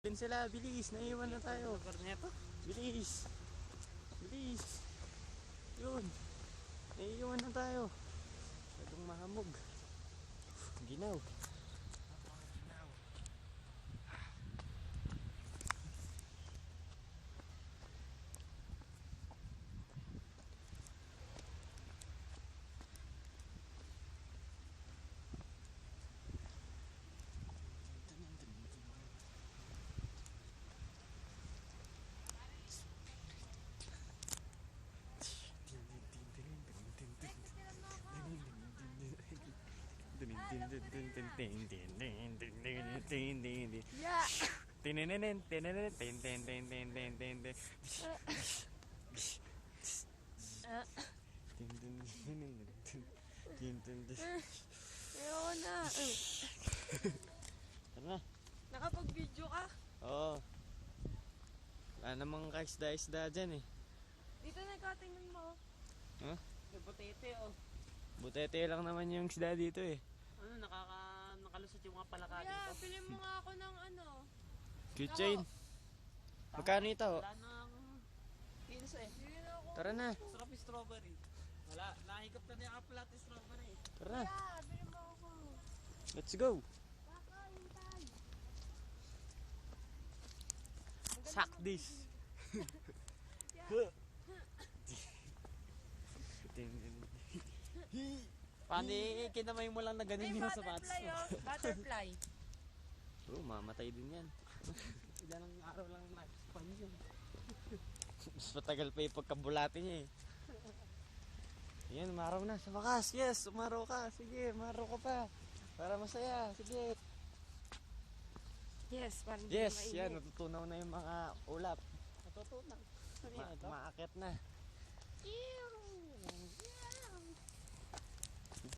Yun sila, bilis, naiiwan na tayo. Lugar na ito. Bilis. Bilis. Yun. Naiiwan na tayo. Masyadong mahamog. Ginaw. Ayoko na. Tara. Nakapag-video ka? Oo. Wala namang kaisda-isda dyan eh. Dito na ikatingnan mo. Huh? May butete oh. Butete lang naman yung isda dito eh. Ano, nakalusot yung mga palaka Kuya, dito. bilhin mo nga ako ng ano. Cute chain. Magkano ito? Wala nang kilos eh. Bilhin ako. Tara na. Sarap yung strawberry. Wala, nahigop na niya kapalat yung strawberry. Tara. Kuya, bilhin mo ako. Let's go. Baka, hintay. Suck this. Paano kinamay mo lang na ganun May yung sapatos butterfly mo? oh. Butterfly. Oh, mamatay din yan. Ilan ang araw lang lifespan yun. Mas matagal pa yung pagkabulati niya eh. Yan, umaraw na sa wakas. Yes, umaraw ka. Sige, umaraw ka pa. Para masaya. Sige. Yes, parang Yes, yan. Natutunaw na yung mga ulap. Natutunan. Maakit na.